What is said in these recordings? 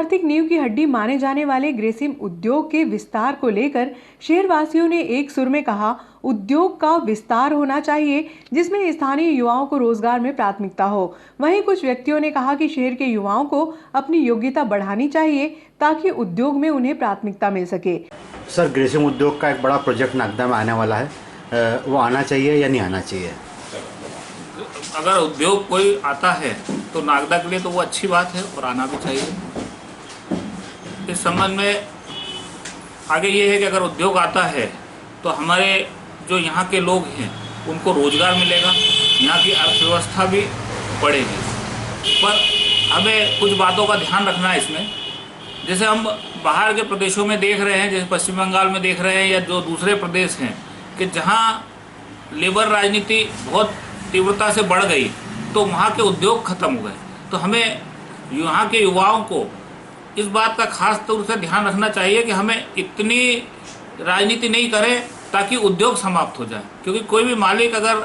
आर्थिक नींव की हड्डी माने जाने वाले ग्रेसिम उद्योग के विस्तार को लेकर शहरवासियों ने एक सुर में कहा, उद्योग का विस्तार होना चाहिए जिसमें स्थानीय युवाओं को रोजगार में प्राथमिकता हो। वहीं कुछ व्यक्तियों ने कहा कि शहर के युवाओं को अपनी योग्यता बढ़ानी चाहिए ताकि उद्योग में उन्हें प्राथमिकता मिल सके। सर, ग्रेसिम उद्योग का एक बड़ा प्रोजेक्ट नागदा में आने वाला है, वो आना चाहिए या नहीं आना चाहिए? अगर उद्योग कोई आता है तो नागदा के लिए तो वो अच्छी बात है और आना भी चाहिए। इस संबंध में आगे ये है कि अगर उद्योग आता है तो हमारे जो यहाँ के लोग हैं उनको रोजगार मिलेगा, यहाँ की अर्थव्यवस्था भी बढ़ेगी। पर हमें कुछ बातों का ध्यान रखना है इसमें। जैसे हम बाहर के प्रदेशों में देख रहे हैं, जैसे पश्चिम बंगाल में देख रहे हैं या जो दूसरे प्रदेश हैं कि जहाँ लेबर राजनीति बहुत तीव्रता से बढ़ गई तो वहाँ के उद्योग खत्म हो गए। तो हमें यहाँ के युवाओं को इस बात का खास तौर से ध्यान रखना चाहिए कि हमें इतनी राजनीति नहीं करें ताकि उद्योग समाप्त हो जाए। क्योंकि कोई भी मालिक अगर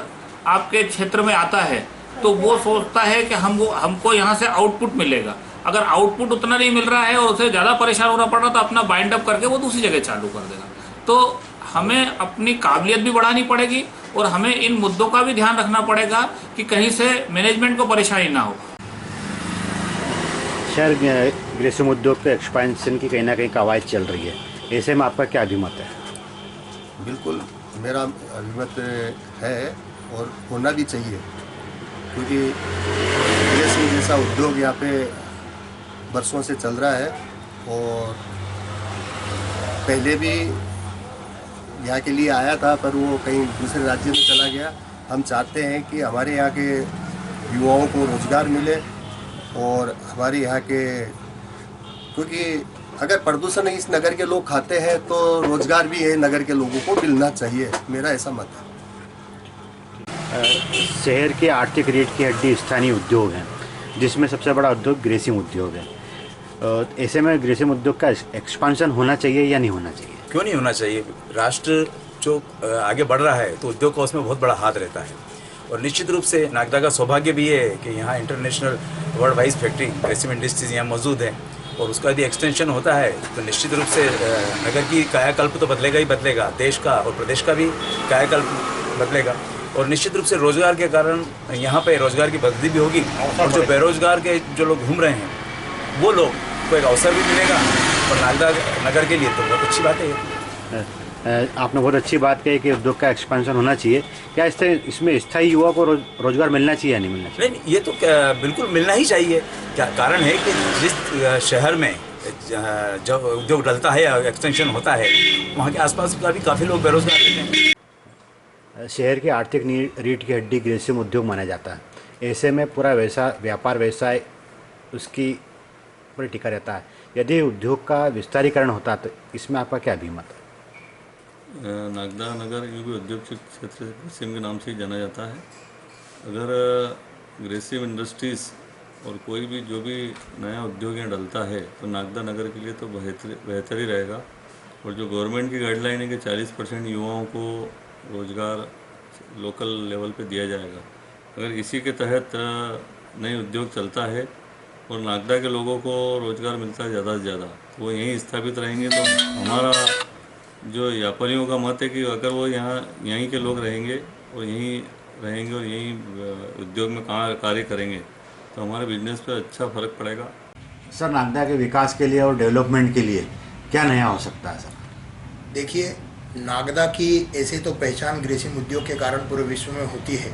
आपके क्षेत्र में आता है तो वो सोचता है कि हमको यहाँ से आउटपुट मिलेगा। अगर आउटपुट उतना नहीं मिल रहा है और उसे ज़्यादा परेशान होना पड़ रहा तो अपना बाइंड अप करके वो दूसरी जगह चालू कर देगा। तो हमें अपनी काबिलियत भी बढ़ानी पड़ेगी और हमें इन मुद्दों का भी ध्यान रखना पड़ेगा कि कहीं से मैनेजमेंट को परेशानी ना हो। शहर ग्रेसिम उद्योग के एक्सपेंशन की कहीं ना कहीं कवायद चल रही है, ऐसे में आपका क्या अभिमत है? बिल्कुल मेरा अभिमत है और होना भी चाहिए, क्योंकि ग्रेसिम जैसा उद्योग यहाँ पे बरसों से चल रहा है और पहले भी यहाँ के लिए आया था, पर वो कहीं दूसरे राज्य में चला गया। हम चाहते हैं कि हमारे यहाँ के युवाओं को रोज़गार मिले और हमारे यहाँ के, क्योंकि अगर प्रदूषण इस नगर के लोग खाते हैं तो रोज़गार भी है नगर के लोगों को मिलना चाहिए, मेरा ऐसा मत है। शहर के आर्थिक रीढ़ की हड्डी स्थानीय उद्योग हैं, जिसमें सबसे बड़ा उद्योग ग्रेसिम उद्योग है। ऐसे में ग्रेसिम उद्योग का एक्सपांशन होना चाहिए या नहीं होना चाहिए? क्यों नहीं होना चाहिए? राष्ट्र जो आगे बढ़ रहा है तो उद्योग का उसमें बहुत बड़ा हाथ रहता है। और निश्चित रूप से नागदा का सौभाग्य भी है कि यहाँ international world wise factory Grasim industries यहाँ मौजूद है और उसका यदि एक्सटेंशन होता है तो निश्चित रूप से नगर की कायाकल्प तो बदलेगा ही बदलेगा, देश का और प्रदेश का भी कायाकल्प बदलेगा। और निश्चित रूप से रोजगार के कारण यहाँ पे रोजगार की वृद्धि भी होगी और जो बेरोजगार के जो लोग घूम रहे हैं वो लोग को एक अवसर भी मिलेगा और नागदा नगर के लिए तो बहुत अच्छी बात है। आपने बहुत अच्छी बात कही कि उद्योग का एक्सपेंशन होना चाहिए। क्या इसमें स्थायी युवा को रोजगार मिलना चाहिए या नहीं मिलना चाहिए? नहीं, ये तो बिल्कुल मिलना ही चाहिए। क्या कारण है कि जिस शहर में जब उद्योग डलता है या एक्सटेंशन होता है वहाँ के आसपास का भी काफ़ी लोग बेरोजगार रहते हैं। शहर की आर्थिक रीढ़ की हड्डी ग्रेसिम उद्योग माना जाता है। ऐसे में पूरा व्यापार व्यवसाय उसकी पर टिका रहता है। यदि उद्योग का विस्तारीकरण होता तो इसमें आपका क्या अभिमत है? नागदा नगर क्योंकि उद्योग क्षेत्र ग्रेसिम के नाम से ही जाना जाता है। अगर ग्रेसिम इंडस्ट्रीज़ और कोई भी जो भी नया उद्योग यहाँ डलता है तो नागदा नगर के लिए तो बेहतर ही रहेगा। और जो गवर्नमेंट की गाइडलाइन है कि 40% युवाओं को रोज़गार लोकल लेवल पे दिया जाएगा, अगर इसी के तहत नए उद्योग चलता है और नागदा के लोगों को रोज़गार मिलता है ज़्यादा से ज़्यादा, तो वो यहीं स्थापित रहेंगे। तो हमारा जो व्यापारियों का मत है कि अगर वो यहीं के लोग रहेंगे और यहीं उद्योग में कार्य करेंगे तो हमारे बिजनेस पे अच्छा फ़र्क पड़ेगा। सर, नागदा के विकास के लिए और डेवलपमेंट के लिए क्या नया हो सकता है? सर देखिए, नागदा की ऐसे तो पहचान ग्रेसिम उद्योग के कारण पूरे विश्व में होती है,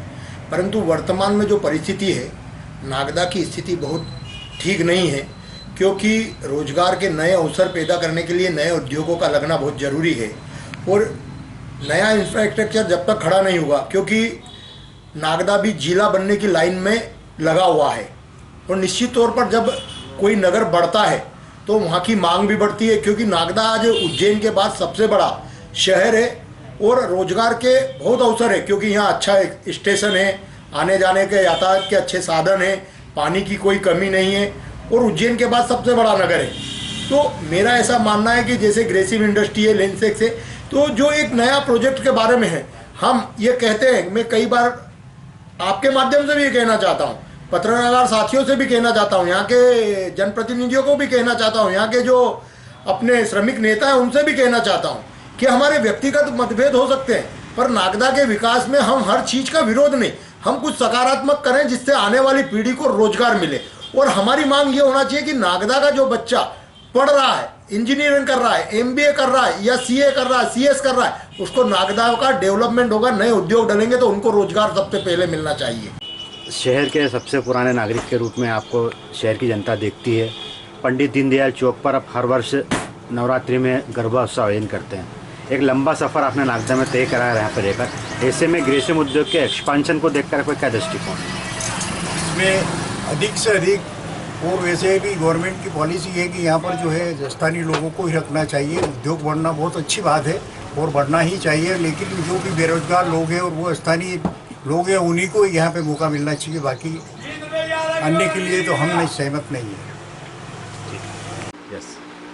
परंतु वर्तमान में जो परिस्थिति है नागदा की स्थिति बहुत ठीक नहीं है, क्योंकि रोजगार के नए अवसर पैदा करने के लिए नए उद्योगों का लगना बहुत ज़रूरी है। और नया इंफ्रास्ट्रक्चर जब तक खड़ा नहीं होगा, क्योंकि नागदा भी जिला बनने की लाइन में लगा हुआ है और निश्चित तौर पर जब कोई नगर बढ़ता है तो वहाँ की मांग भी बढ़ती है, क्योंकि नागदा आज उज्जैन के बाद सबसे बड़ा शहर है और रोजगार के बहुत अवसर है, क्योंकि यहाँ अच्छा स्टेशन है, आने जाने के यातायात के अच्छे साधन हैं, पानी की कोई कमी नहीं है और उज्जैन के बाद सबसे बड़ा नगर है। तो मेरा ऐसा मानना है कि जैसे ग्रेसिम इंडस्ट्री है, लेंसेक्स है, तो जो एक नया प्रोजेक्ट के बारे में है हम ये कहते हैं, मैं कई बार आपके माध्यम से भी ये कहना चाहता हूँ पत्रकार साथियों से भी कहना चाहता हूँ, यहाँ के जनप्रतिनिधियों को भी कहना चाहता हूँ, यहाँ के जो अपने श्रमिक नेता हैं उनसे भी कहना चाहता हूँ कि हमारे व्यक्तिगत मतभेद हो सकते हैं, पर नागदा के विकास में हम हर चीज़ का विरोध नहीं, हम कुछ सकारात्मक करें जिससे आने वाली पीढ़ी को रोजगार मिले। और हमारी मांग ये होना चाहिए कि नागदा का जो बच्चा पढ़ रहा है, इंजीनियरिंग कर रहा है, MBA कर रहा है या CA कर रहा है, CS कर रहा है, उसको नागदा का डेवलपमेंट होगा, नए उद्योग डलेंगे तो उनको रोजगार सबसे पहले मिलना चाहिए। शहर के सबसे पुराने नागरिक के रूप में आपको शहर की जनता देखती है। पंडित दीनदयाल चौक पर आप हर वर्ष नवरात्रि में गरबा उत्सव आयोजन करते हैं। एक लंबा सफ़र आपने नागदा में तय करा है यहाँ पर रहकर। ऐसे में ग्रेसिम उद्योग के एक्सपांशन को देखकर कोई क्या दृष्टिकोण है? इसमें अधिक से अधिक, और वैसे भी गवर्नमेंट की पॉलिसी है कि यहाँ पर जो है स्थानीय लोगों को ही रखना चाहिए। उद्योग बढ़ना बहुत अच्छी बात है और बढ़ना ही चाहिए, लेकिन जो भी बेरोजगार लोग हैं और वो स्थानीय लोग हैं उन्हीं को यहाँ पे मौका मिलना चाहिए, बाकी अन्य के लिए तो हम सहमत नहीं है।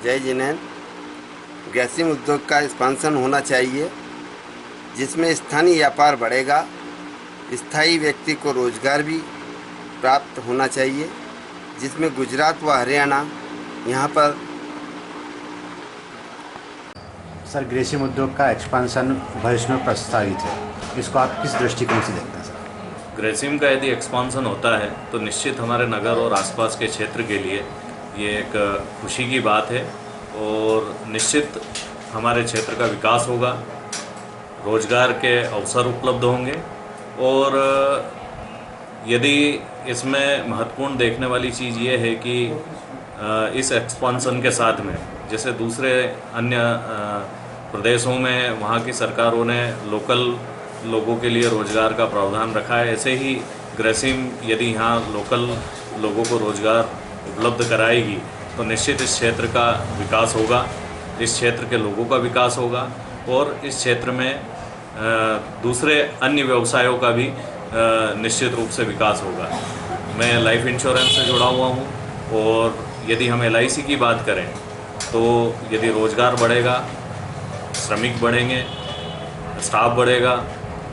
जय जिनेंद्र, ग्रेसिम उद्योग का एक्सपांसन होना चाहिए जिसमें स्थानीय व्यापार बढ़ेगा, स्थायी व्यक्ति को रोजगार भी प्राप्त होना चाहिए, जिसमें गुजरात व हरियाणा यहाँ पर। सर, ग्रेसिम उद्योग का एक्सपांसन भविष्य में प्रस्तावित है, इसको आप किस दृष्टिकोण से देखते हैं सर? ग्रेसिम का यदि एक्सपांसन होता है तो निश्चित हमारे नगर और आसपास के क्षेत्र के लिए ये एक खुशी की बात है और निश्चित हमारे क्षेत्र का विकास होगा, रोजगार के अवसर उपलब्ध होंगे। और यदि इसमें महत्वपूर्ण देखने वाली चीज़ ये है कि इस एक्सपांसन के साथ में जैसे दूसरे अन्य प्रदेशों में वहाँ की सरकारों ने लोकल लोगों के लिए रोजगार का प्रावधान रखा है, ऐसे ही ग्रेसिम यदि यहाँ लोकल लोगों को रोजगार उपलब्ध कराएगी तो निश्चित इस क्षेत्र का विकास होगा, इस क्षेत्र के लोगों का विकास होगा और इस क्षेत्र में दूसरे अन्य व्यवसायों का भी निश्चित रूप से विकास होगा। मैं लाइफ इंश्योरेंस से जुड़ा हुआ हूँ और यदि हम LIC की बात करें तो यदि रोजगार बढ़ेगा, श्रमिक बढ़ेंगे, स्टाफ बढ़ेगा,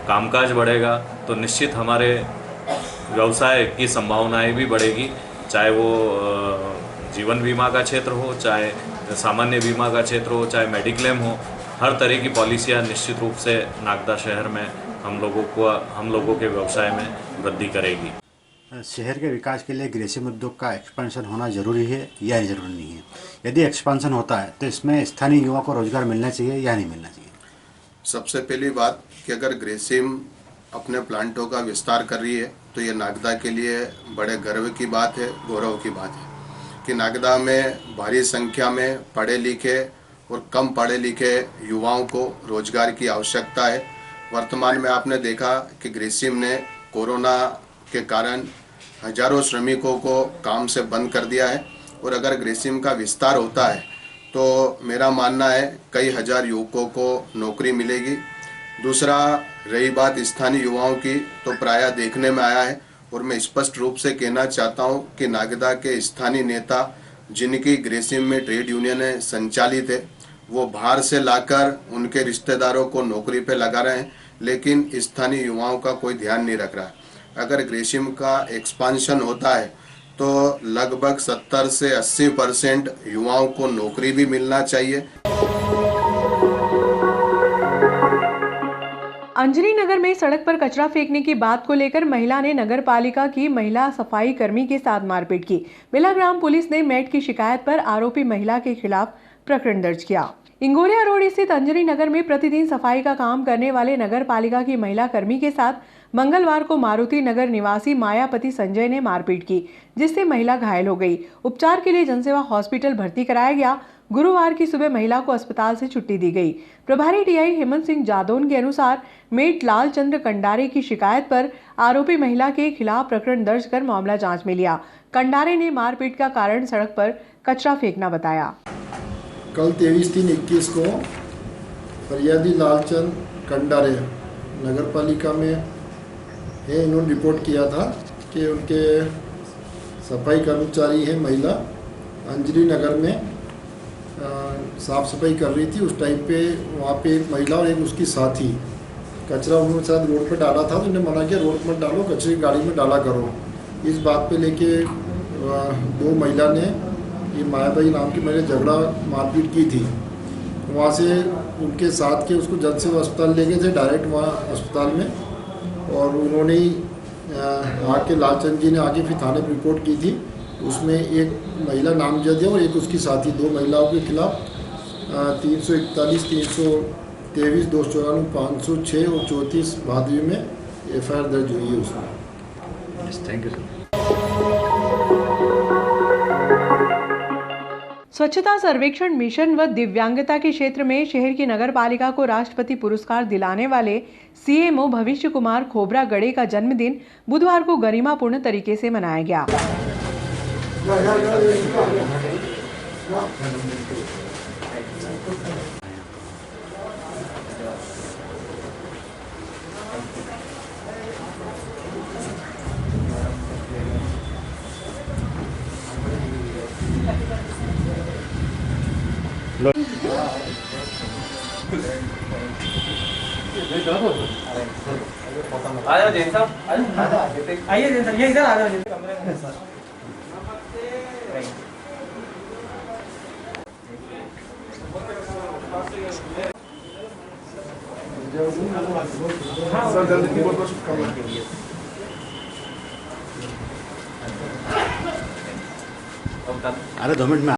कामकाज बढ़ेगा तो निश्चित हमारे व्यवसाय की संभावनाएं भी बढ़ेगी, चाहे वो जीवन बीमा का क्षेत्र हो, चाहे सामान्य बीमा का क्षेत्र हो, चाहे मेडिक्लेम हो। हर तरह की पॉलिसियाँ निश्चित रूप से नागदा शहर में हम लोगों के व्यवसाय में वृद्धि करेगी। शहर के विकास के लिए ग्रेसिम उद्योग का एक्सपेंशन होना जरूरी है या जरूरी नहीं है? यदि एक्सपेंशन होता है तो इसमें स्थानीय युवा को रोजगार मिलना चाहिए या नहीं मिलना चाहिए? सबसे पहली बात कि अगर ग्रेसिम अपने प्लांटों का विस्तार कर रही है तो ये नागदा के लिए बड़े गर्व की बात है, गौरव की बात है कि नागदा में भारी संख्या में पढ़े लिखे और कम पढ़े लिखे युवाओं को रोजगार की आवश्यकता है। वर्तमान में आपने देखा कि ग्रेसिम ने कोरोना के कारण हजारों श्रमिकों को काम से बंद कर दिया है और अगर ग्रेसिम का विस्तार होता है तो मेरा मानना है कई हजार युवकों को नौकरी मिलेगी। दूसरा, रही बात स्थानीय युवाओं की, तो प्रायः देखने में आया है और मैं स्पष्ट रूप से कहना चाहता हूं कि नागदा के स्थानीय नेता जिनकी ग्रेसिम में ट्रेड यूनियनें संचालित है वो बाहर से लाकर उनके रिश्तेदारों को नौकरी पे लगा रहे हैं, लेकिन स्थानीय युवाओं का कोई ध्यान नहीं रख रहा है। अगर ग्रेसिम का एक्सपांशन होता है तो लगभग 70 से 80% युवाओं को नौकरी भी मिलना चाहिए। अंजनी नगर में सड़क पर कचरा फेंकने की बात को लेकर महिला ने नगर पालिका की महिला सफाई कर्मी के साथ मारपीट की। बेलाग्राम पुलिस ने मेट की शिकायत पर आरोपी महिला के खिलाफ प्रकरण दर्ज किया। इंगोरिया रोड स्थित अंजनी नगर में प्रतिदिन सफाई का काम करने वाले नगर पालिका की महिला कर्मी के साथ मंगलवार को मारुति नगर निवासी मायापति संजय ने मारपीट की, जिससे महिला घायल हो गई। उपचार के लिए जनसेवा हॉस्पिटल भर्ती कराया गया। गुरुवार की सुबह महिला को अस्पताल से छुट्टी दी गई। प्रभारी टीआई हेमंत सिंह जादौन के अनुसार मेट लालचंद्र कंडारे की शिकायत पर आरोपी महिला के खिलाफ प्रकरण दर्ज कर मामला जांच में लिया। कंडारे ने मारपीट का कारण सड़क पर कचरा फेंकना बताया। कल 23/3/21 को फरियादी लालचंद कंडारे नगर पालिका में है, इन्होंने रिपोर्ट किया था कि उनके सफाई कर्मचारी है महिला अंजनी नगर में साफ़ सफाई कर रही थी। उस टाइम पे वहाँ पे एक महिला और एक उसकी साथी कचरा उन्होंने शायद रोड पे डाला था, तो उन्हें मना किया रोड मत डालो, कचरे की गाड़ी में डाला करो। इस बात पे लेके दो महिला ने, ये मायाबाई नाम की मैंने झगड़ा मारपीट की थी। वहाँ से उनके साथ के उसको जन सेवा अस्पताल ले गए थे डायरेक्ट वहाँ अस्पताल में, और उन्होंने ही आके लालचंद जी ने आके फिर थाने पर रिपोर्ट की थी। उसमें एक महिला नामजद है और एक उसकी साथी, दो महिलाओं के खिलाफ 341, 323, 294, 506 और 34 भादवी में FIR दर्ज हुई है उसमें। Thank you sir. स्वच्छता सर्वेक्षण मिशन व दिव्यांगता के क्षेत्र में शहर की नगर पालिका को राष्ट्रपति पुरस्कार दिलाने वाले CMO भविष्य कुमार खोबरा गड़े का जन्मदिन बुधवार को गरिमापूर्ण तरीके से मनाया गया। आइए जैन साहब, ये इधर आ जाओ कमरे में सर। सर जल्दी की बहुत बहुत शुभकामनाएं। अरे 2 मिनट में